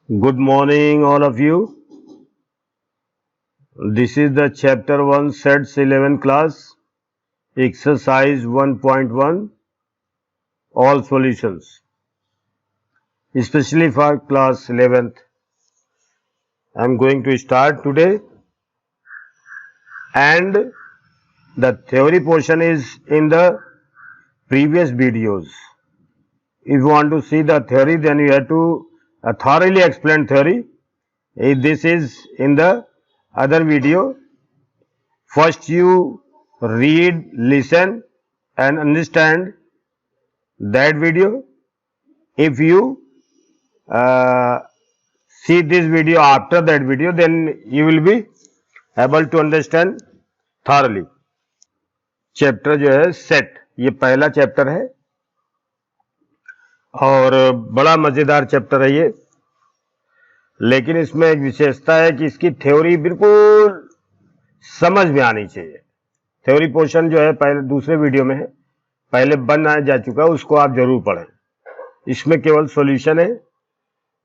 Good morning, all of you. This is the chapter 1 sets 11 class, exercise 1.1, all solutions, especially for class 11th. I am going to start today, and the theory portion is in the previous videos. If you want to see the theory, then you have to thoroughly explain theory. If this is in the other video, first you read, listen and understand that video. If you see this video after that video, then you will be able to understand thoroughly. Chapter जो है set, ये पहला chapter है और बड़ा मजेदार chapter है ये, लेकिन इसमें एक विशेषता है कि इसकी थ्योरी बिल्कुल समझ में आनी चाहिए। थ्योरी पोर्शन जो है पहले दूसरे वीडियो में है, पहले बन जा चुका है, उसको आप जरूर पढ़ें। इसमें केवल सॉल्यूशन है,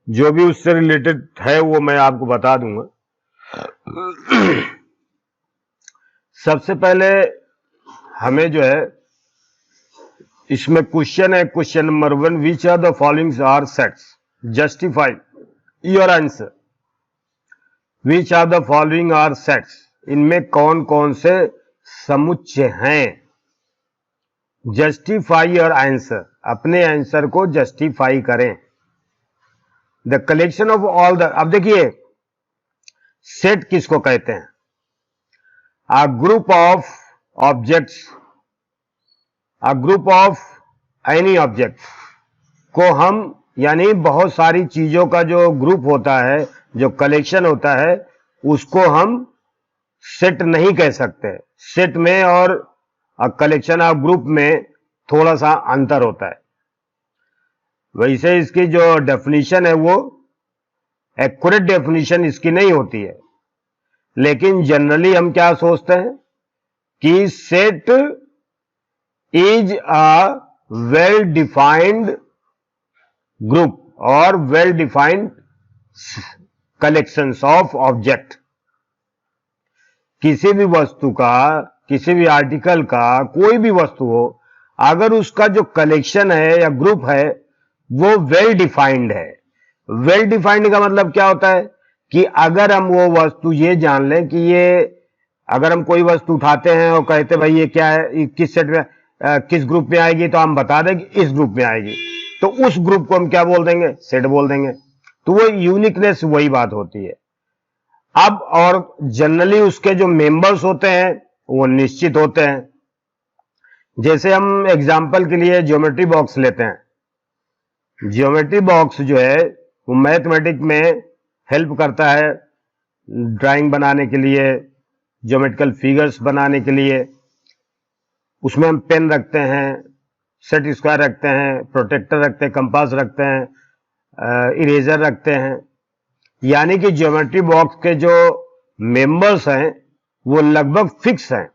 जो भी उससे रिलेटेड है वो मैं आपको बता दूंगा। सबसे पहले हमें जो है इसमें क्वेश्चन है, question number 1, which are the following are sets, justify your answer. Which are the following are sets, इनमें कौन कौन से समुच्चय हैं। जस्टिफाई योर आंसर, अपने आंसर को जस्टिफाई करें। The collection of all the, अब देखिए सेट किसको कहते हैं? A group of objects, a group of any object को हम, यानी बहुत सारी चीजों का जो ग्रुप होता है, जो कलेक्शन होता है, उसको हम सेट नहीं कह सकते। सेट में और कलेक्शन ऑफ ग्रुप में थोड़ा सा अंतर होता है। वैसे इसकी जो डेफिनेशन है वो एक्यूरेट डेफिनेशन इसकी नहीं होती है, लेकिन जनरली हम क्या सोचते हैं कि set is a well defined group और well defined collections of object. किसी भी वस्तु का, किसी भी आर्टिकल का, कोई भी वस्तु हो, अगर उसका जो कलेक्शन है या ग्रुप है वो वेल डिफाइंड है। वेल डिफाइंड का मतलब क्या होता है कि अगर हम वो वस्तु ये जान लें कि ये, अगर हम कोई वस्तु उठाते हैं और कहते भाई ये क्या है, किस सेट में, किस ग्रुप में आएगी, तो हम बता दें कि इस ग्रुप में आएगी, तो उस ग्रुप को हम क्या बोल देंगे? सेट बोल देंगे। तो वो यूनिकनेस वही बात होती है। अब और जनरली उसके जो मेंबर्स होते हैं वो निश्चित होते हैं। जैसे हम एग्जांपल के लिए ज्योमेट्री बॉक्स लेते हैं। ज्योमेट्री बॉक्स जो है वो मैथमेटिक में हेल्प करता है, ड्राइंग बनाने के लिए, ज्योमेट्रिकल फिगर्स बनाने के लिए। उसमें हम पेन रखते हैं, सेट स्क्वायर रखते हैं, प्रोटेक्टर रखते हैं, कंपास रखते हैं, इरेजर रखते हैं। यानी कि ज्योमेट्री बॉक्स के जो मेंबर्स हैं वो लगभग फिक्स हैं।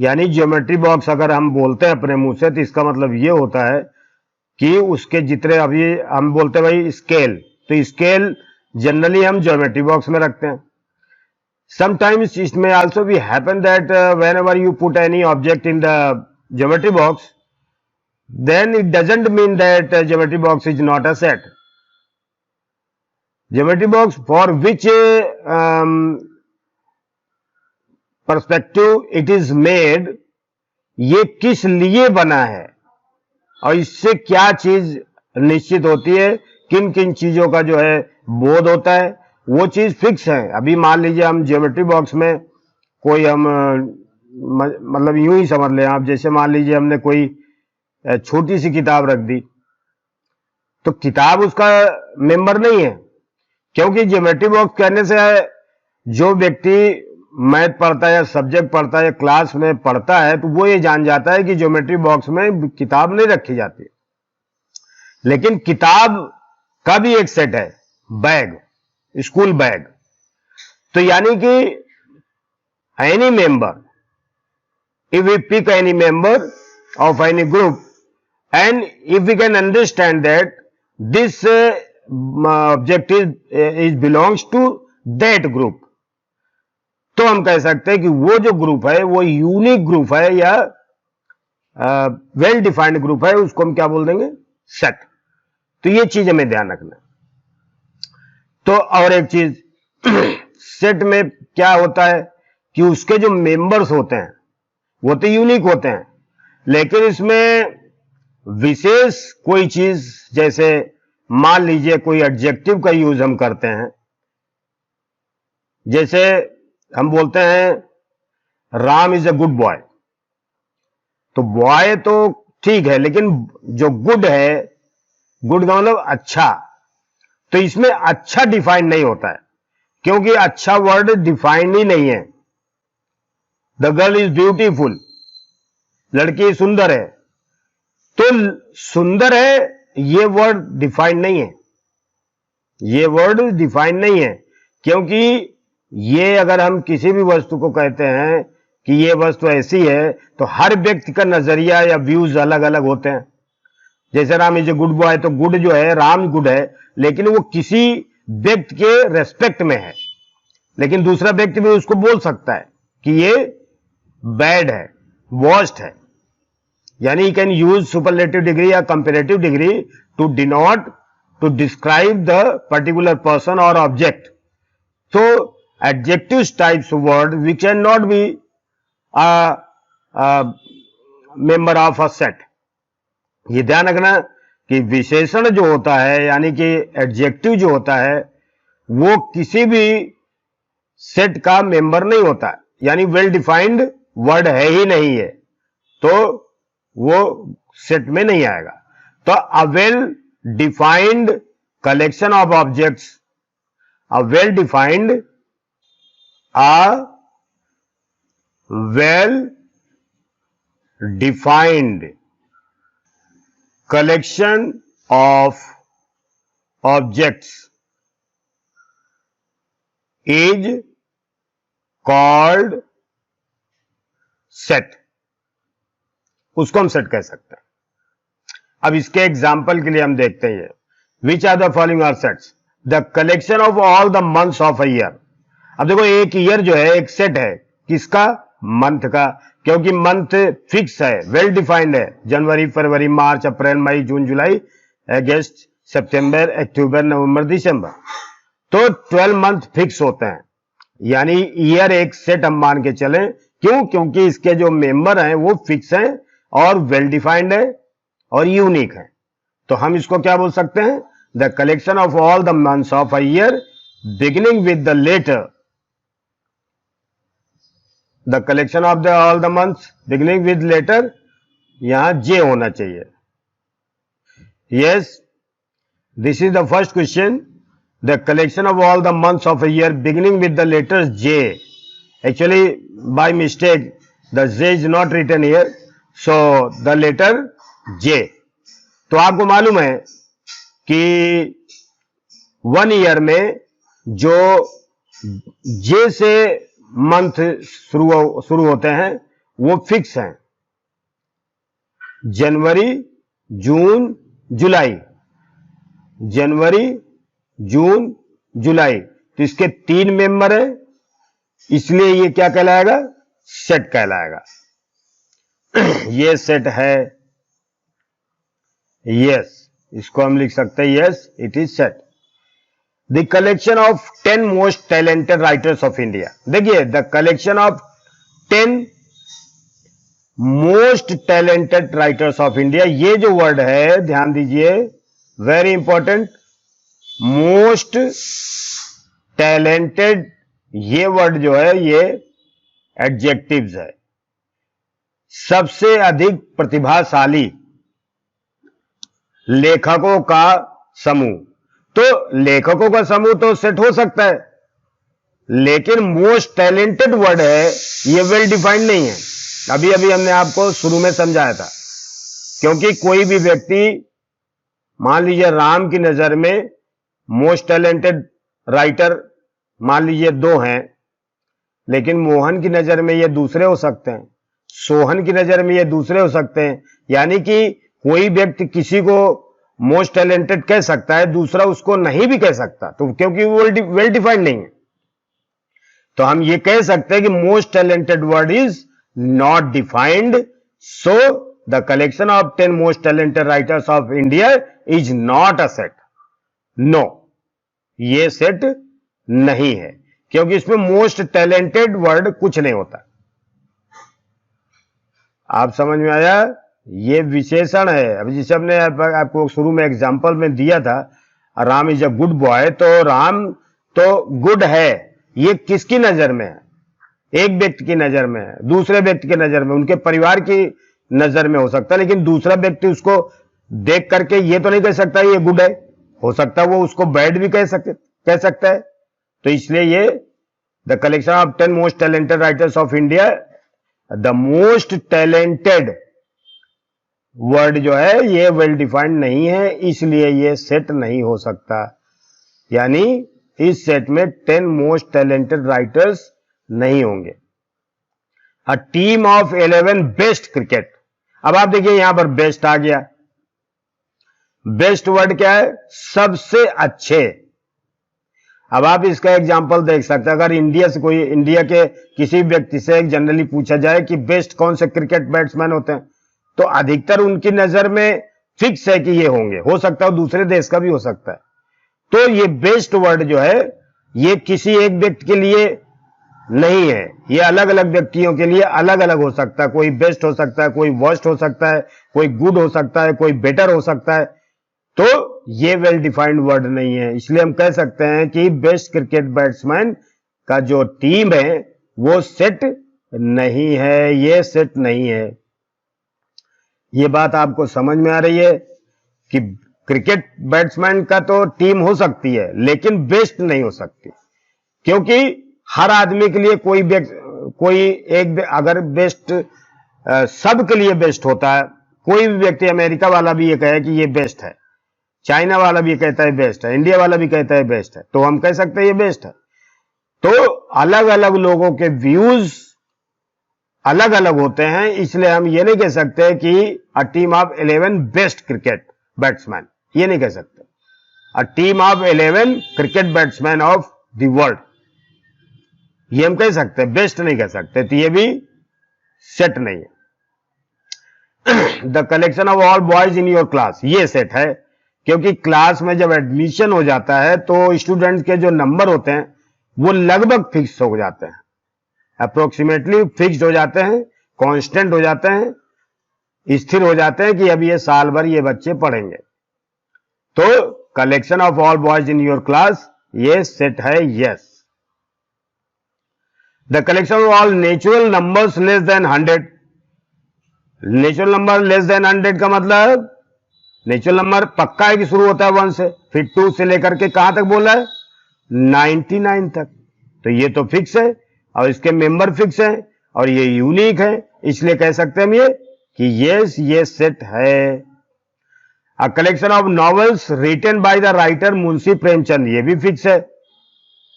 यानी ज्योमेट्री बॉक्स अगर हम बोलते हैं अपने मुंह से, तो इसका मतलब ये होता है कि उसके जितने, अभी हम बोलते हैं भाई स्केल, तो स्केल जनरली हम ज्योमेट्री बॉक्स में रखते हैं। Sometimes it may also be happen that whenever you put any object in the geometry box, then it doesn't mean that geometry box is not a set. Geometry box for which perspective it is made, ये किस लिए बना है और इससे क्या चीज निश्चित होती है, किन किन चीजों का जो है बोध होता है, वो चीज फिक्स है। अभी मान लीजिए हम ज्योमेट्री बॉक्स में कोई, हम मतलब यूं ही समझ लें आप, जैसे मान लीजिए हमने कोई छोटी सी किताब रख दी, तो किताब उसका मेंबर नहीं है, क्योंकि ज्योमेट्री बॉक्स कहने से जो व्यक्ति मैथ पढ़ता है या सब्जेक्ट पढ़ता है या क्लास में पढ़ता है, तो वो ये जान जाता है कि ज्योमेट्री बॉक्स में किताब नहीं रखी जाती। लेकिन किताब का भी एक सेट है, बैग, स्कूल बैग। तो यानी कि any member, if we pick any member of any group and if we can understand that this object is belongs to that group, तो हम कह सकते हैं कि वो जो ग्रुप है वो यूनिक ग्रुप है या वेल डिफाइंड ग्रुप है, उसको हम क्या बोल देंगे? सेट। तो ये चीज हमें ध्यान रखना। तो और एक चीज सेट में क्या होता है कि उसके जो मेंबर्स होते हैं वो तो यूनिक होते हैं, लेकिन इसमें विशेष कोई चीज, जैसे मान लीजिए कोई एडजेक्टिव का यूज हम करते हैं, जैसे हम बोलते हैं Ram is a good boy, तो बॉय तो ठीक है, लेकिन जो गुड है, गुड का मतलब अच्छा, तो इसमें अच्छा डिफाइन नहीं होता है, क्योंकि अच्छा वर्ड डिफाइंड ही नहीं है। द गर्ल इज ब्यूटीफुल, लड़की सुंदर है, तो सुंदर है ये वर्ड डिफाइंड नहीं है, ये वर्ड डिफाइंड नहीं है, क्योंकि ये अगर हम किसी भी वस्तु को कहते हैं कि ये वस्तु ऐसी है, तो हर व्यक्ति का नजरिया या व्यूज अलग अलग होते हैं। जैसे Ram is a good boy, तो गुड जो है, राम गुड है, लेकिन वो किसी व्यक्ति के रेस्पेक्ट में है, लेकिन दूसरा व्यक्ति भी उसको बोल सकता है कि ये बैड है, वर्स्ट है। यानी you can use superlative degree या comparative degree to denote, to describe the particular person और object. So adjectives types of word we cannot be a member of a set। ये ध्यान रखना कि विशेषण जो होता है, यानी कि एडजेक्टिव जो होता है, वो किसी भी सेट का मेंबर नहीं होता है, यानी वेल डिफाइंड वर्ड है ही नहीं है, तो वो सेट में नहीं आएगा। तो अ well defined collection of objects, a well-defined collection of objects is called set। उसको हम सेट कह सकते हैं। अब इसके एग्जाम्पल के लिए हम देखते हैं, which are the following are sets? The collection of all the months of a year. अब देखो, एक ईयर जो है एक सेट है, किसका? मंथ का, क्योंकि मंथ फिक्स है, वेल डिफाइंड है, जनवरी, फरवरी, मार्च, अप्रैल, मई, जून, जुलाई, अगस्त, सितंबर, अक्टूबर, नवंबर, दिसंबर। तो 12 मंथ फिक्स होते हैं, यानी ईयर एक सेट हम मान के चलें। क्यों? क्योंकि इसके जो मेंबर हैं वो फिक्स हैं और वेल डिफाइंड है और यूनिक है। तो हम इसको क्या बोल सकते हैं? The collection of all the months of a year beginning with the letter, the collection of all the months beginning with letter, यहां J होना चाहिए। Yes, this is the first question. The collection of all the months of a year beginning with the letters J. Actually, by mistake, the J is not written here, so the letter J. तो आपको मालूम है कि 1 year में जो जे से month शुरू होते हैं वो फिक्स हैं, जनवरी, जून, जुलाई, जनवरी, जून, जुलाई। तो इसके 3 मेंबर हैं, इसलिए ये क्या कहलाएगा? सेट कहलाएगा। ये सेट है, यस, इसको हम लिख सकते हैं, yes it is set. The collection of 10 most talented writers of India. देखिए, the collection of 10 most talented writers of India, ये जो वर्ड है ध्यान दीजिए, वेरी इंपॉर्टेंट। मोस्ट टैलेंटेड, ये वर्ड जो है ये एडजेक्टिव्स है। सबसे अधिक प्रतिभाशाली लेखकों का समूह, तो लेखकों का समूह तो सेट हो सकता है, लेकिन मोस्ट टैलेंटेड वर्ड है ये वेल डिफाइंड नहीं है। अभी अभी हमने आपको शुरू में समझाया था, क्योंकि कोई भी व्यक्ति, मान लीजिए राम की नजर में मोस्ट टैलेंटेड राइटर मान लीजिए 2 हैं, लेकिन मोहन की नजर में ये दूसरे हो सकते हैं, सोहन की नजर में ये दूसरे हो सकते हैं। यानी कि कोई व्यक्ति किसी को मोस्ट टैलेंटेड कह सकता है, दूसरा उसको नहीं भी कह सकता, तो क्योंकि वो वेल डिफाइंड नहीं है। तो हम ये कह सकते हैं कि most talented word is not defined, so the collection of 10 most talented writers of India is not a set. No, ये सेट नहीं है, क्योंकि इसमें मोस्ट टैलेंटेड वर्ड कुछ नहीं होता। आप समझ में आया? ये विशेषण है। अभी जैसे हमने आपको शुरू में एग्जांपल में दिया था, Ram is a good boy, तो राम तो गुड है, ये किसकी नजर में है? एक व्यक्ति की नजर में है, दूसरे व्यक्ति की नजर में, उनके परिवार की नजर में हो सकता है, लेकिन दूसरा व्यक्ति उसको देख करके ये तो नहीं कह सकता ये गुड है, हो सकता है वो उसको बैड भी कह सकता है। तो इसलिए ये the collection of 10 most talented writers of India, the most talented word जो है ये वेल डिफाइंड नहीं है, इसलिए ये सेट नहीं हो सकता। यानी इस सेट में 10 मोस्ट टैलेंटेड राइटर्स नहीं होंगे। A team of 11 best cricket. अब आप देखिए यहां पर बेस्ट आ गया। बेस्ट वर्ड क्या है? सबसे अच्छे। अब आप इसका एग्जांपल देख सकते हैं, अगर इंडिया के किसी व्यक्ति से जनरली पूछा जाए कि बेस्ट कौन से क्रिकेट बैट्समैन होते हैं, तो अधिकतर उनकी नजर में फिक्स है कि ये होंगे, हो सकता है दूसरे देश का भी हो सकता है। तो ये बेस्ट वर्ड जो है ये किसी एक व्यक्ति के लिए नहीं है, ये अलग अलग व्यक्तियों के लिए अलग अलग हो सकता है। कोई बेस्ट हो सकता है, कोई वर्स्ट हो सकता है, कोई गुड हो सकता है, कोई बेटर हो सकता है। तो ये वेल डिफाइंड वर्ड नहीं है, इसलिए हम कह सकते हैं कि बेस्ट क्रिकेट बैट्समैन का जो टीम है वो सेट नहीं है, ये सेट नहीं है। ये बात आपको समझ में आ रही है कि क्रिकेट बैट्समैन का तो टीम हो सकती है लेकिन बेस्ट नहीं हो सकती, क्योंकि हर आदमी के लिए कोई एक अगर बेस्ट सबके लिए बेस्ट होता है। कोई भी व्यक्ति, अमेरिका वाला भी ये कहे कि ये बेस्ट है, चाइना वाला भी कहता है बेस्ट है, इंडिया वाला भी कहता है बेस्ट है, तो हम कह सकते हैं ये बेस्ट है। तो अलग अलग लोगों के व्यूज अलग अलग होते हैं, इसलिए हम ये नहीं कह सकते कि a team of 11 best cricket batsman, ये नहीं कह सकते। A team of 11 cricket batsman of the world, ये हम कह सकते हैं, बेस्ट नहीं कह सकते, तो ये भी सेट नहीं है। The collection of all boys in your class, ये सेट है, क्योंकि क्लास में जब एडमिशन हो जाता है तो स्टूडेंट्स के जो नंबर होते हैं वो लगभग फिक्स हो जाते हैं, अप्रोक्सीमेटली फिक्स्ड हो जाते हैं, कांस्टेंट हो जाते हैं, स्थिर हो जाते हैं कि अब ये साल भर ये बच्चे पढ़ेंगे। तो collection of all boys in your class ये सेट है, yes. The collection of all natural numbers less than 100, natural number less than 100 का मतलब नेचुरल नंबर पक्का है कि शुरू होता है 1 से, फिर 2 से लेकर के कहां तक बोला है? 99 तक। तो ये तो फिक्स है और इसके मेंबर फिक्स है और ये यूनिक है, इसलिए कह सकते हैं हम ये कि यस ये सेट है। A collection of novels written by the writer Munshi Premchand, ये भी फिक्स है।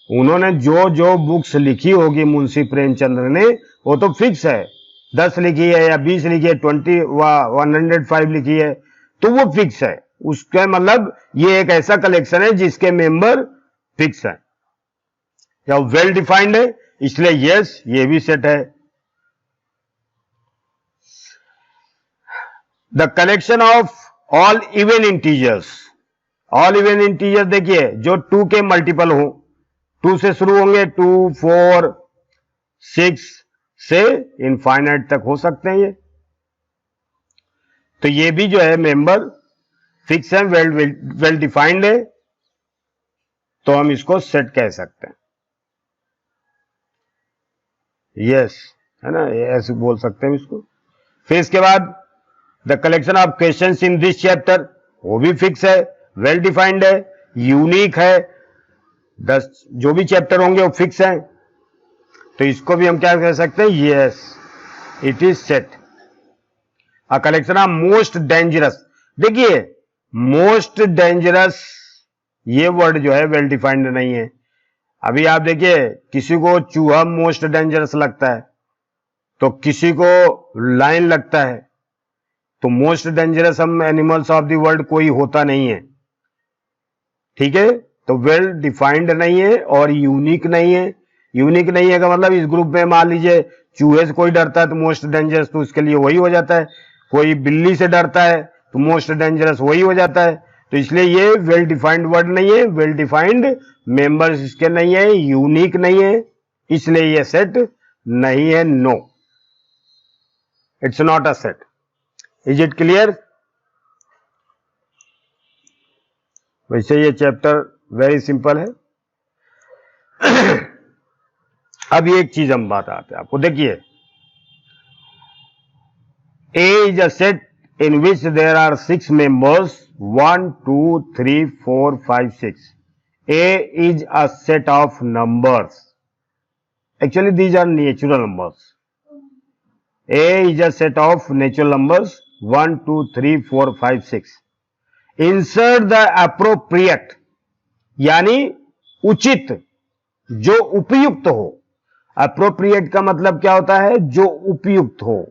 उन्होंने जो जो बुक्स लिखी होगी मुंशी प्रेमचंद्र ने वो तो फिक्स है, 10 लिखी है या 20 लिखी है, 105 लिखी है, तो वो फिक्स है। उसका मतलब ये एक ऐसा कलेक्शन है जिसके मेंबर फिक्स है या वेल डिफाइंड है, इसलिए यस ये भी सेट है। The collection of all even integers, all even integers देखिए जो 2 के मल्टीपल हो, 2 से शुरू होंगे, 2, 4, 6 से इनफाइनाइट तक हो सकते हैं ये, तो ये भी जो है मेंबर फिक्स है, वेल डिफाइंड है, तो हम इसको सेट कह सकते हैं, यस, है ना, ऐसे बोल सकते हैं इसको। फिर इसके बाद the collection of questions in this chapter, वो भी फिक्स है, वेल डिफाइंड है, यूनिक है, 10 जो भी चैप्टर होंगे वो फिक्स हैं, तो इसको भी हम क्या कह सकते हैं? Yes it is set. A collection of most dangerous, देखिए मोस्ट डेंजरस ये वर्ड जो है वेल डिफाइंड नहीं है। अभी आप देखिए किसी को चूहा मोस्ट डेंजरस लगता है, तो किसी को लायन लगता है, तो मोस्ट डेंजरस हम एनिमल्स ऑफ द वर्ल्ड कोई होता नहीं है, ठीक है। तो वेल डिफाइंड नहीं है और यूनिक नहीं है। यूनिक नहीं है का मतलब इस ग्रुप में मान लीजिए चूहे से कोई डरता है तो मोस्ट डेंजरस तो उसके लिए वही हो जाता है, कोई बिल्ली से डरता है तो मोस्ट डेंजरस वही हो जाता है। तो इसलिए ये वेल डिफाइंड वर्ड नहीं है, वेल डिफाइंड मेंबर्स इसके नहीं है, यूनिक नहीं है, इसलिए ये सेट नहीं है। No, it's not a set. Is it clear? वैसे ये चैप्टर वेरी सिंपल है। अब एक चीज हम बात आते हैं आपको, देखिए A is a set in which there are 6 members, 1, 2, 3, 4, 5, 6. A is a set of numbers. Actually, these are natural numbers. A is a set of natural numbers, 1, 2, 3, 4, 5, 6. Insert the appropriate, यानी उचित, जो उपयुक्त हो। अप्रोप्रिएट का मतलब क्या होता है? जो उपयुक्त हो,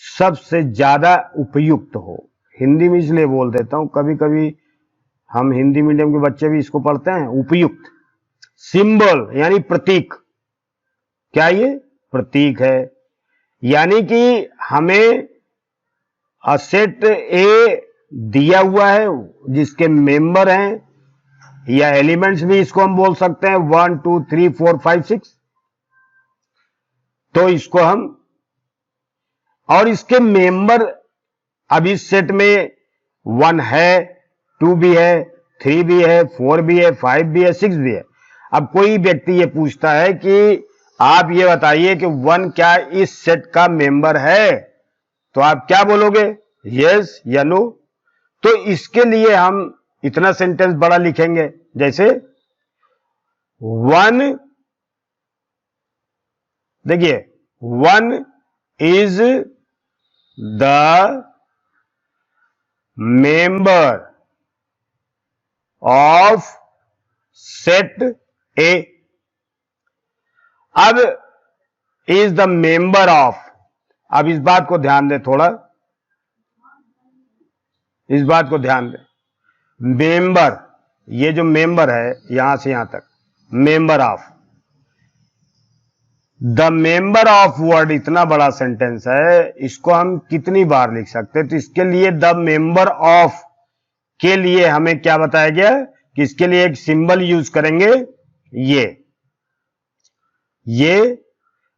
सबसे ज्यादा उपयुक्त हो। हिंदी में इसलिए बोल देता हूं, कभी कभी हम हिंदी मीडियम के बच्चे भी इसको पढ़ते हैं। उपयुक्त सिंबल यानी प्रतीक, क्या ये प्रतीक है? यानी कि हमें सेट ए दिया हुआ है जिसके मेंबर हैं, या एलिमेंट्स भी इसको हम बोल सकते हैं, 1, 2, 3, 4, 5, 6। तो इसको हम, और इसके मेंबर अब इस सेट में 1 है, 2 भी है, 3 भी है, 4 भी है, 5 भी है, 6 भी है। अब कोई व्यक्ति ये पूछता है कि आप ये बताइए कि 1 क्या इस सेट का मेंबर है, तो आप क्या बोलोगे? यस या नो? तो इसके लिए हम इतना सेंटेंस बड़ा लिखेंगे, जैसे 1, देखिए 1 is the member of set ए। अब इज द मेंबर ऑफ, अब इस बात को ध्यान दें, थोड़ा इस बात को ध्यान दें। मेंबर, ये जो मेंबर है यहां से यहां तक, member of, the member of word इतना बड़ा सेंटेंस है, इसको हम कितनी बार लिख सकते हैं? तो इसके लिए द मेंबर ऑफ के लिए हमें क्या बताया गया कि इसके लिए एक सिंबल यूज करेंगे, ये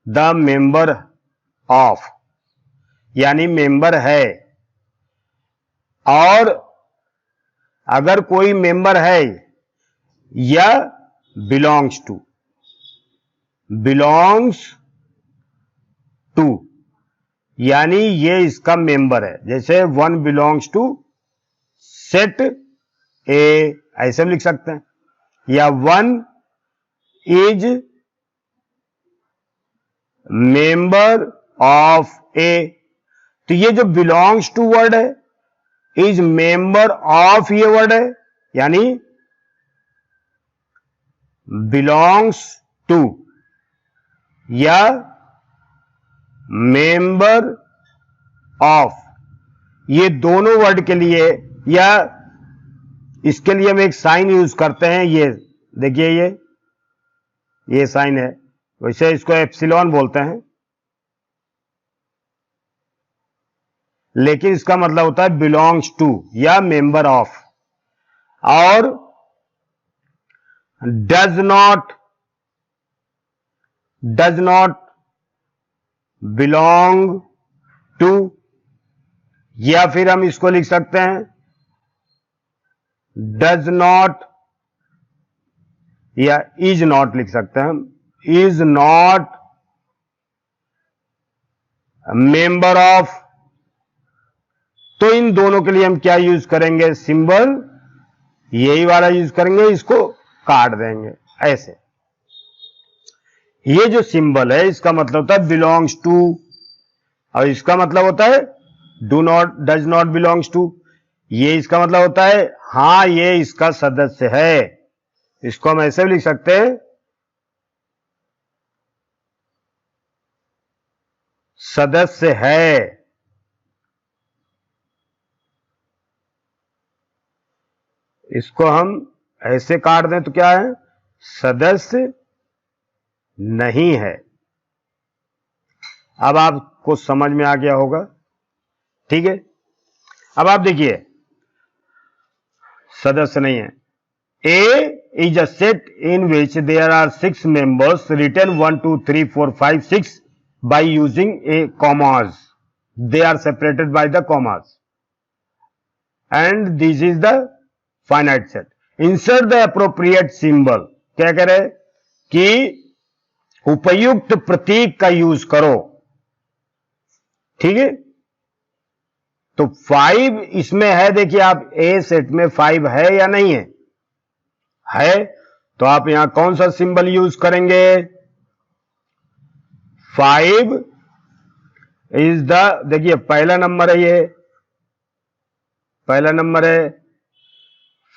द मेंबर ऑफ यानी मेंबर है। और अगर कोई मेंबर है या बिलोंग्स टू, बिलोंग्स टू यानी ये इसका मेंबर है। जैसे 1 बिलोंग्स टू सेट ए, ऐसे भी लिख सकते हैं, या 1 इज मेंबर ऑफ ए। तो ये जो बिलोंग्स टू वर्ड है, इज मेंबर ऑफ ये वर्ड है, यानी बिलोंग्स टू या मेंबर ऑफ, ये दोनों वर्ड के लिए, या इसके लिए हम एक साइन यूज करते हैं, ये देखिए ये साइन है, वैसे इसको एप्सिलॉन बोलते हैं, लेकिन इसका मतलब होता है बिलोंग्स टू या मेंबर ऑफ। और डज नॉट बिलोंग टू, या फिर हम इसको लिख सकते हैं डज नॉट, या इज नॉट लिख सकते हैं हम, इज नॉट मेंबर ऑफ। तो इन दोनों के लिए हम क्या यूज करेंगे? सिंबल यही वाला यूज करेंगे, इसको काट देंगे ऐसे। ये जो सिंबल है इसका मतलब होता है बिलोंग्स टू, और इसका मतलब होता है do not, does not belongs to. ये इसका मतलब होता है हां ये इसका सदस्य है। इसको हम ऐसे भी लिख सकते हैं, सदस्य है, इसको हम ऐसे काट दें तो क्या है, सदस्य नहीं है। अब आपको समझ में आ गया होगा, ठीक है। अब आप देखिए, सदस्य नहीं है। A is a set in which there are 6 members written 1 2 3 4 5 6 by using a commas. They are separated by the commas. And this is the finite set. Insert the appropriate symbol. क्या कह रहे कि उपयुक्त प्रतीक का यूज करो, ठीक है। तो 5 इसमें है, देखिए आप, ए सेट में 5 है या नहीं है, है। तो आप यहां कौन सा सिंबल यूज करेंगे, 5 इज द, देखिए पहला नंबर है, ये पहला नंबर है,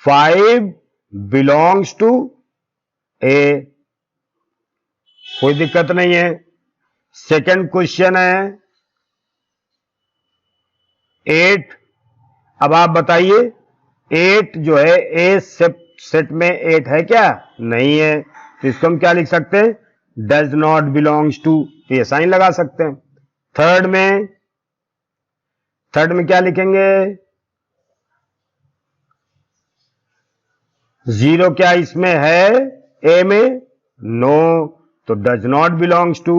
5 बिलोंग्स टू ए, कोई दिक्कत नहीं है। सेकंड क्वेश्चन है 8। अब आप बताइए 8 जो है ए सेट में 8 है क्या, नहीं है। तो इसको हम क्या लिख सकते हैं, डज नॉट बिलोंग्स टू, ये साइन लगा सकते हैं। थर्ड में क्या लिखेंगे, 0 क्या इसमें है ए में, नो, तो डज नॉट बिलोंग्स टू।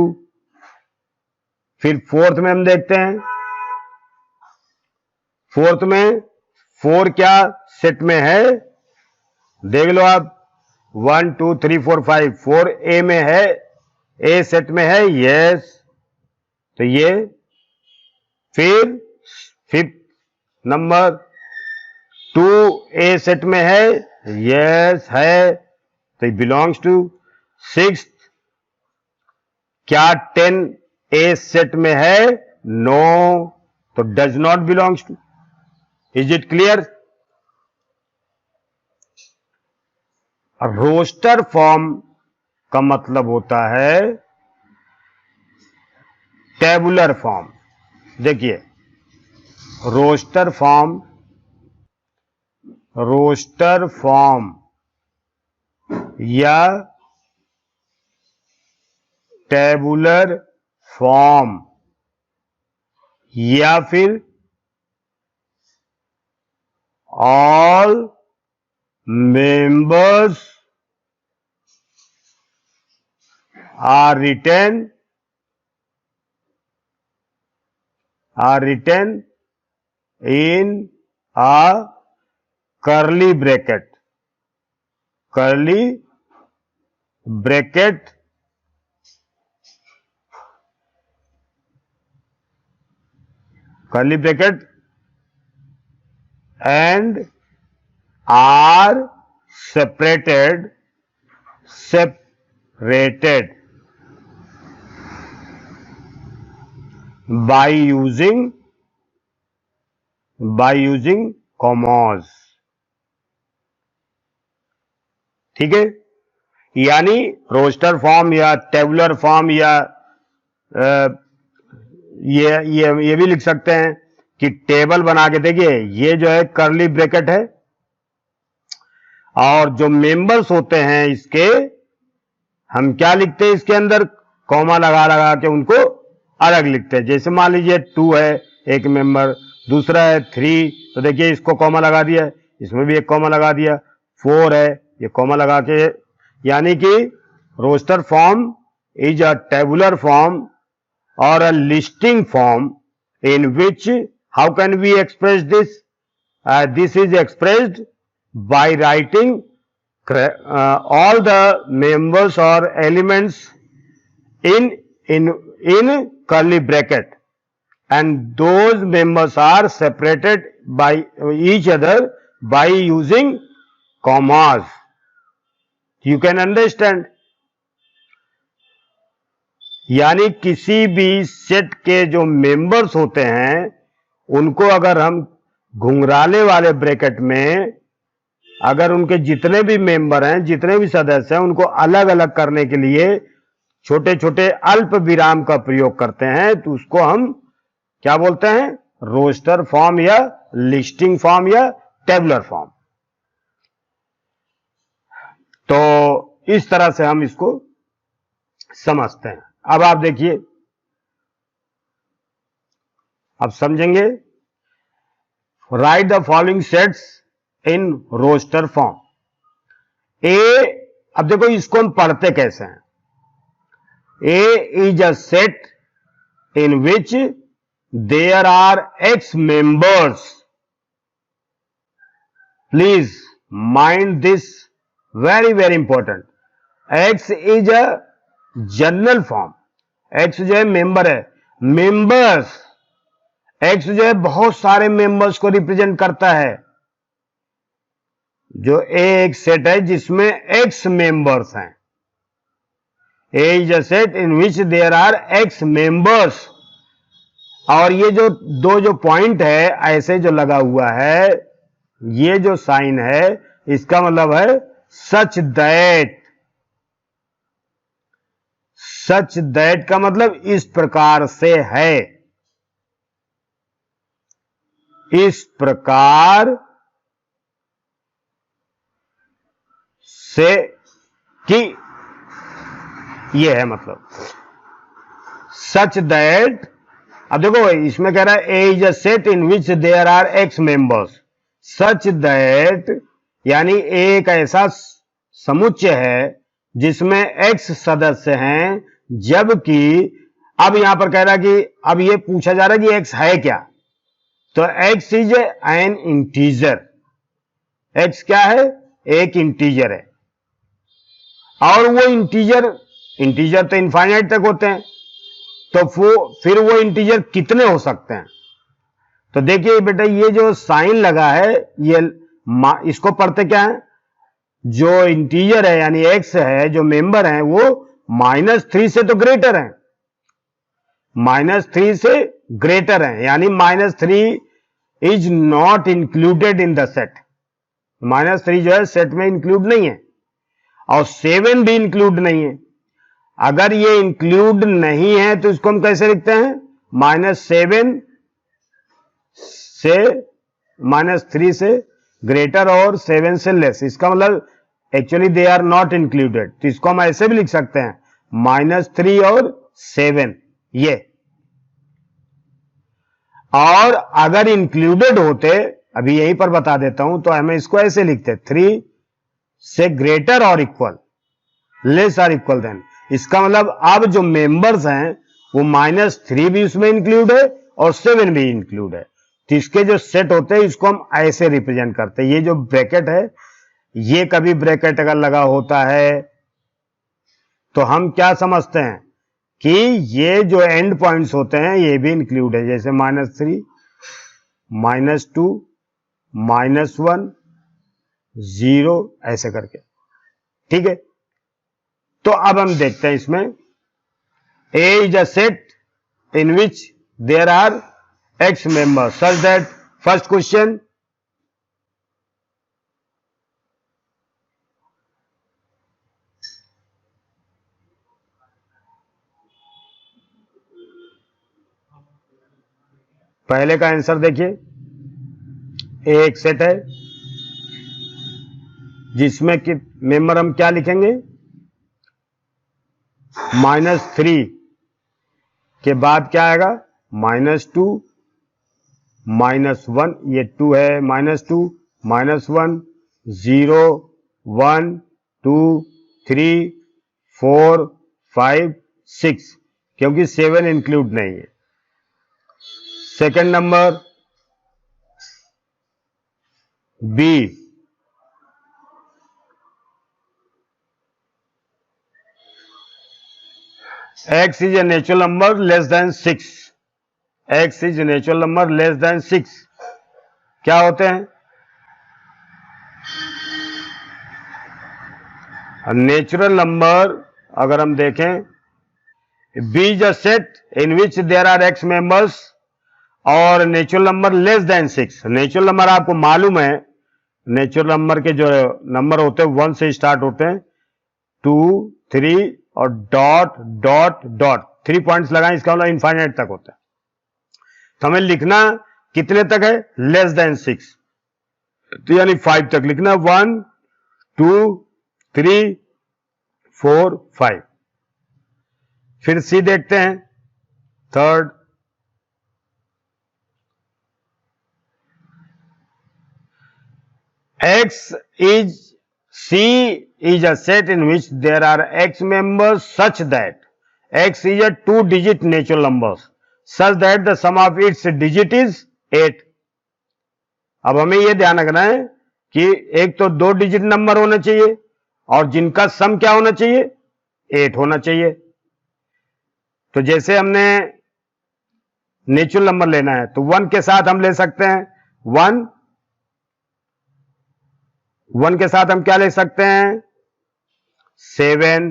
फिर फोर्थ में हम देखते हैं, फोर्थ में 4 क्या सेट में है, देख लो आप, 1 2 3 4 5, 4 ए में है, ए सेट में है, यस, तो ये। फिर फिफ्थ नंबर 2 ए सेट में है, यस है, तो बिलोंग्स टू। 6 क्या 10 ए सेट में है, नो, तो does not belongs to. Is it clear. Roster form का मतलब होता है टेबुलर फॉर्म। देखिए रोस्टर फॉर्म या टेबुलर फॉर्म या फिर all members are written in a curly bracket, and are separated by using commas, ठीक है। यानी रोस्टर फॉर्म या टेबुलर फॉर्म या ये भी लिख सकते हैं कि टेबल बना के, देखिए ये जो है कर्ली ब्रैकेट है, और जो मेंबर्स होते हैं इसके, हम क्या लिखते हैं, इसके अंदर कॉमा लगा के उनको अलग लिखते हैं। जैसे मान लीजिए 2 है एक मेंबर, दूसरा है 3, तो देखिए इसको कॉमा लगा दिया, इसमें भी एक कॉमा लगा दिया। 4 है, ये कॉमा लगा के, यानी कि roster form is a tabular form और a listing form in which, how can we express this, this is expressed by writing all the members or elements in curly bracket, and those members are separated by each other by using commas. You can understand. यानी किसी भी set के जो members होते हैं उनको अगर हम घुंघराले वाले ब्रैकेट में, अगर उनके जितने भी मेंबर हैं, जितने भी सदस्य हैं, उनको अलग अलग करने के लिए छोटे छोटे अल्प विराम का प्रयोग करते हैं, तो उसको हम क्या बोलते हैं, रोस्टर फॉर्म या लिस्टिंग फॉर्म या टेबुलर फॉर्म। तो इस तरह से हम इसको समझते हैं। अब आप देखिए, अब समझेंगे। Write the following sets in roster form. A, अब देखो इसको हम पढ़ते कैसे हैं। A is a set in which there are X members. Please mind this, very very important. X is a general form. X जो है मेंबर है, मेंबर्स। एक्स जो है बहुत सारे मेंबर्स को रिप्रेजेंट करता है। जो ए एक सेट है जिसमें एक्स मेंबर्स हैं। A is a set in which there are X members. और ये जो दो जो पॉइंट है ऐसे जो लगा हुआ है, ये जो साइन है, इसका मतलब है सच दैट। सच दैट का मतलब इस प्रकार से है, इस प्रकार से कि ये है, मतलब सच दैट। अब देखो इसमें कह रहा है A is a set in which there are X members. Such that यानी एक ऐसा समुच्चय है जिसमें एक्स सदस्य हैं, जबकि अब यहां पर कह रहा है कि अब ये पूछा जा रहा है कि एक्स है क्या। तो x is an integer. X क्या है? एक इंटीजर है। और वो इंटीजर तो इनफाइनाइट तक होते हैं, तो फिर वो इंटीजर कितने हो सकते हैं? तो देखिए बेटा, ये जो साइन लगा है, ये इसको पढ़ते क्या है? जो इंटीजर है यानी एक्स है, जो मेंबर है, वो -3 से तो ग्रेटर है। -3 से ग्रेटर है, यानी -3 is not included in the set. -3 जो है सेट में इंक्लूड नहीं है, और 7 भी इंक्लूड नहीं है। अगर ये इंक्लूड नहीं है तो इसको हम कैसे लिखते हैं? -7 से -3 से ग्रेटर और 7 से लेस। इसका मतलब actually they are not included. तो इसको हम ऐसे भी लिख सकते हैं, -3 और 7 ये। और अगर इंक्लूडेड होते, अभी यहीं पर बता देता हूं, तो हमें इसको ऐसे लिखते 3 से ग्रेटर और इक्वल, लेस और इक्वल देन। इसका मतलब अब जो मेंबर्स हैं वो -3 भी उसमें इंक्लूड है और 7 भी इंक्लूड है। तो इसके जो सेट होते हैं इसको हम ऐसे रिप्रेजेंट करते हैं। ये जो ब्रैकेट है, ये कभी ब्रैकेट अगर लगा होता है तो हम क्या समझते हैं कि ये जो एंड पॉइंट्स होते हैं ये भी इंक्लूड है, जैसे -3, -2, -1, 0 ऐसे करके। ठीक है, तो अब हम देखते हैं इसमें A is a set in which there are X members such that. First question, पहले का आंसर देखिए। ए एक सेट है जिसमें कि मेंबर हम क्या लिखेंगे? -3 के बाद क्या आएगा? -2, -1, ये 2 है, -2, -1, 0, 1, 2, 3, 4, 5, 6, क्योंकि 7 इंक्लूड नहीं है। Second number b, x is a natural number less than 6। x is a natural number less than 6 क्या होते हैं? नेचुरल नंबर अगर हम देखें, b is a set in which there are x members, और natural number less than 6। Natural number आपको मालूम है, नेचुरल नंबर के जो नंबर होते हैं 1 से स्टार्ट होते हैं, 2, 3 और डॉट डॉट डॉट, 3 पॉइंट्स लगाएं, इसका मतलब इनफाइनाइट तक होता है। तो हमें लिखना कितने तक है? लेस देन 6, तो यानी 5 तक लिखना। 1, 2, 3 4 5। फिर सी देखते हैं, third. X is C is a set in which there are X members such that X is a 2-digit natural numbers such that the sum of its digit is 8। अब हमें यह ध्यान रखना है कि एक तो 2 डिजिट नंबर होना चाहिए और जिनका सम क्या होना चाहिए, 8 होना चाहिए। तो जैसे हमने नेचुरल नंबर लेना है तो 1 के साथ हम ले सकते हैं 1 के साथ हम क्या ले सकते हैं, 7।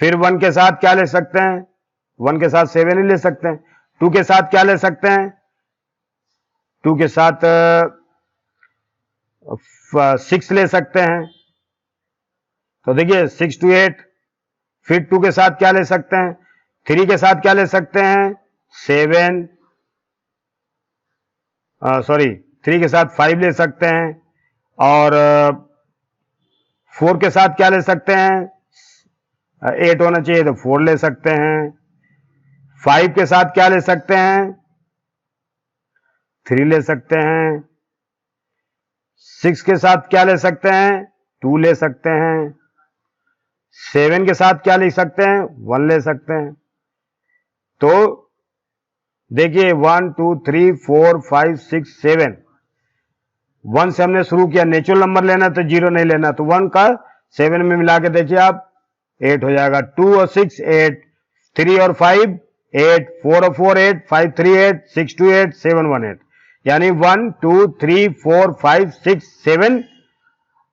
फिर 1 के साथ क्या ले सकते हैं, 1 के साथ 7 ही ले सकते हैं। 2 के साथ क्या ले सकते हैं, 2 के साथ 6 ले सकते हैं। तो देखिए 6 to 8। फिर 2 के साथ क्या ले सकते हैं, 3 के साथ क्या ले सकते हैं, 7। 3 के साथ 5 ले सकते हैं। और 4 के साथ क्या ले सकते हैं, 8 होना चाहिए तो 4 ले सकते हैं। 5 के साथ क्या ले सकते हैं, 3 ले सकते हैं। 6 के साथ क्या ले सकते हैं, 2 ले सकते हैं। 7 के साथ क्या ले सकते हैं, 1 ले सकते हैं। तो देखिए 1 2 3 4 5 6 7। 1 से हमने शुरू किया, नेचुरल नंबर लेना तो 0 नहीं लेना, तो 1 का 7 में मिला के देखिए आप 8 हो जाएगा। 2 और 6 8, 3 और 5 8, 4 और 4 8, 5 3 8, 6 2 8, 7 1 8, यानी 1 2 3 4 5 6 7।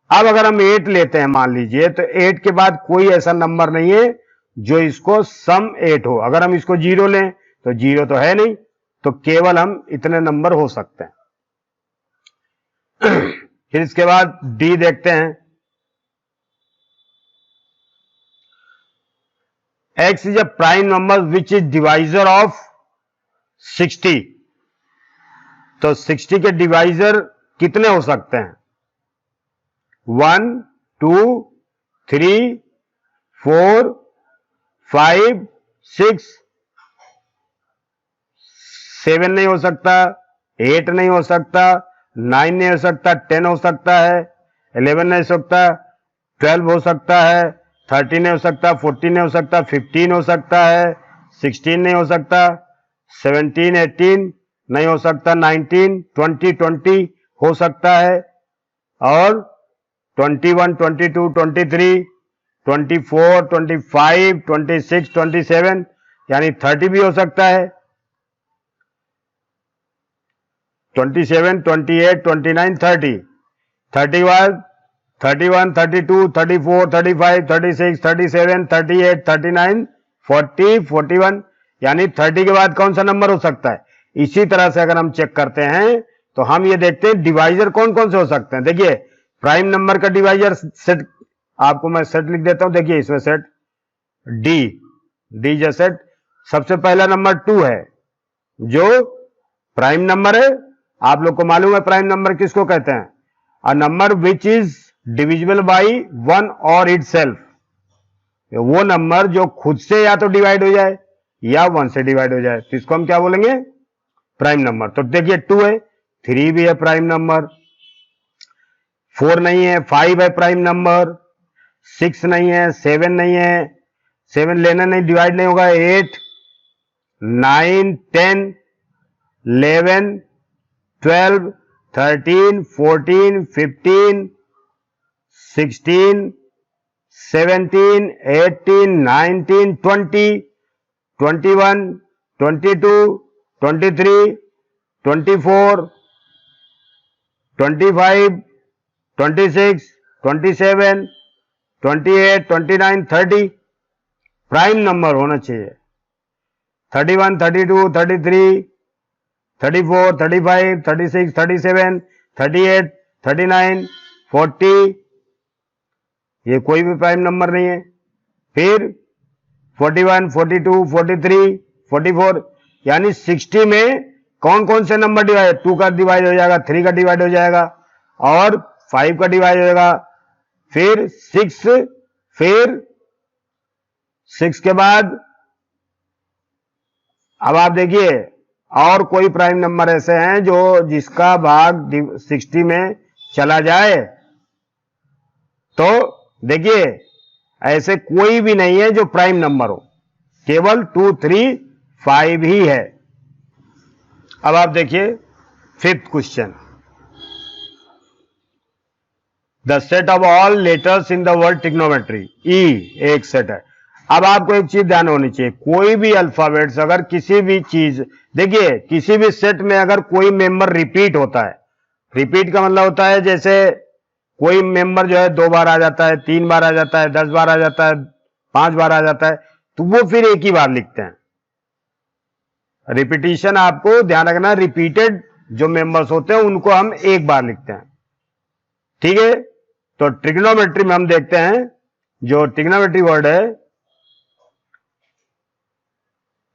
अब अगर हम 8 लेते हैं मान लीजिए, तो 8 के बाद कोई ऐसा नंबर नहीं है जो इसको सम 8 हो। अगर हम इसको 0 लें तो 0 तो है नहीं, तो केवल हम इतने नंबर हो सकते हैं। फिर इसके बाद डी देखते हैं। X is a prime number which is divisor of 60। तो 60 के डिवाइजर कितने हो सकते हैं, 1 2 3 4 5 6 7 नहीं हो सकता, 8 नहीं हो सकता, 9 नहीं हो सकता, 10 हो सकता है, 11 नहीं हो सकता, 12 हो सकता है, 13 नहीं हो सकता, 14 नहीं हो सकता, 15 हो सकता है, 16 नहीं हो सकता, 17 18 नहीं हो सकता, 19 20 20 हो सकता है, और 21 22 23 24 25 26 27 यानी 30 भी हो सकता है। 27 28 29 30 31 31 32 34 35 36 37 38 39 40 41 यानी 30 के बाद कौन सा नंबर हो सकता है। इसी तरह से अगर हम चेक करते हैं तो हम ये देखते हैं डिवाइजर कौन कौन से हो सकते हैं। देखिए प्राइम नंबर का डिवाइजर सेट, आपको मैं सेट लिख देता हूं। देखिए इसमें सेट डी जो सेट, सबसे पहला नंबर 2 है जो प्राइम नंबर है। आप लोग को मालूम है प्राइम नंबर किसको कहते हैं, a number which is divisible by 1 और इटसेल्फ। वो नंबर जो खुद से या तो डिवाइड हो जाए या 1 से डिवाइड हो जाए, तो इसको हम क्या बोलेंगे, प्राइम नंबर। तो देखिए 2 है, 3 भी है प्राइम नंबर, 4 नहीं है, 5 है प्राइम नंबर, 6 नहीं है, 7 नहीं है, 7 लेना नहीं, डिवाइड नहीं होगा, 8 9 10 11 12 13 14 15 16 17 18 19 20 21 22 23 24 25 26 27 28 29 30 प्राइम नंबर होना चाहिए। 31 32 33 34 35 36 37 38 39 40 ये कोई भी प्राइम नंबर नहीं है। फिर 41 42 43 44 यानी 60 में कौन कौन से नंबर डिवाइड, 2 का डिवाइड हो जाएगा, 3 का डिवाइड हो जाएगा, और 5 का डिवाइड हो जाएगा, फिर 6, फिर 6 के बाद अब आप देखिए और कोई प्राइम नंबर ऐसे हैं जो जिसका भाग 60 में चला जाए, तो देखिए ऐसे कोई भी नहीं है जो प्राइम नंबर हो, केवल 2, 3, 5 ही है। अब आप देखिए 5th question, the set of all letters in the word trigonometry, E एक सेट है। अब आपको एक चीज ध्यान होनी चाहिए, कोई भी अल्फाबेट्स अगर किसी भी चीज, देखिए किसी भी सेट में अगर कोई मेंबर रिपीट होता है, रिपीट का मतलब होता है जैसे कोई मेंबर जो है 2 बार आ जाता है, 3 बार आ जाता है, 10 बार आ जाता है, 5 बार आ जाता है, तो वो फिर एक ही बार लिखते हैं। रिपीटिशन आपको ध्यान रखना, रिपीटेड जो मेंबर्स होते हैं उनको हम एक बार लिखते हैं, ठीक है। तो ट्रिग्नोमेट्री में हम देखते हैं, जो ट्रिग्नोमेट्री वर्ड है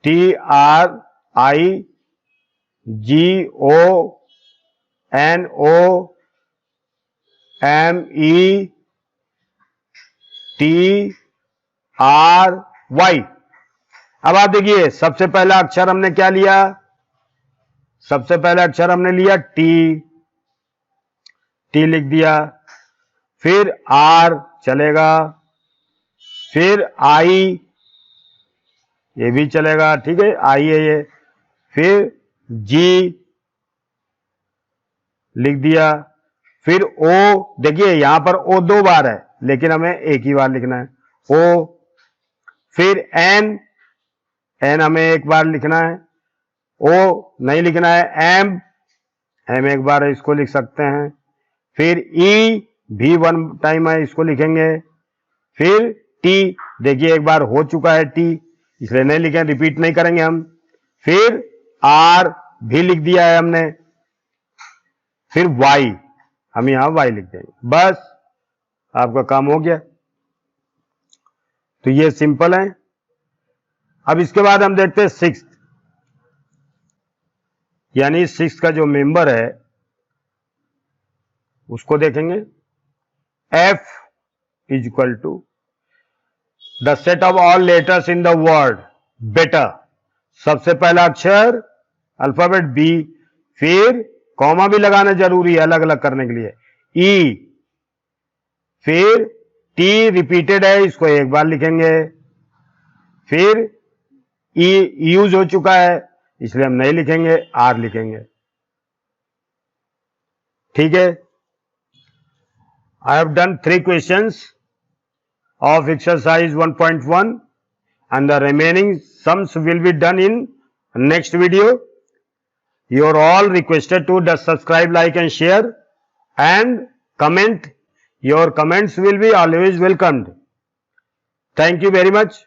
TRIGONOMETRY। अब आप देखिए सबसे पहला अक्षर हमने क्या लिया, सबसे पहला अक्षर हमने लिया टी, टी लिख दिया, फिर आर चलेगा, फिर आई, ये भी चलेगा, ठीक है, आई है ये, फिर जी लिख दिया, फिर ओ, देखिए यहां पर ओ 2 बार है लेकिन हमें एक ही बार लिखना है, ओ, फिर एन, एन हमें एक बार लिखना है, ओ नहीं लिखना है, एम, एम एक बार है इसको लिख सकते हैं, फिर ई भी 1 टाइम है इसको लिखेंगे, फिर टी, देखिए एक बार हो चुका है टी इसलिए नहीं लिखे, रिपीट नहीं करेंगे हम, फिर आर भी लिख दिया है हमने, फिर वाई, हम यहां वाई लिख देंगे, बस आपका काम हो गया। तो ये सिंपल है। अब इसके बाद हम देखते हैं 6th, यानी 6 का जो मेंबर है उसको देखेंगे। F is equal to the set of all letters in the word better, सबसे पहला अक्षर अल्फाबेट बी, फिर कॉमा भी लगाना जरूरी है अलग अलग करने के लिए, ई, फिर टी रिपीटेड है इसको एक बार लिखेंगे, फिर ई यूज हो चुका है इसलिए हम नहीं लिखेंगे, आर लिखेंगे, ठीक है। I have done 3 questions of exercise 1.1 and the remaining sums will be done in next video. You are all requested to subscribe, like and share and comment. Your comments will be always welcomed. Thank you very much.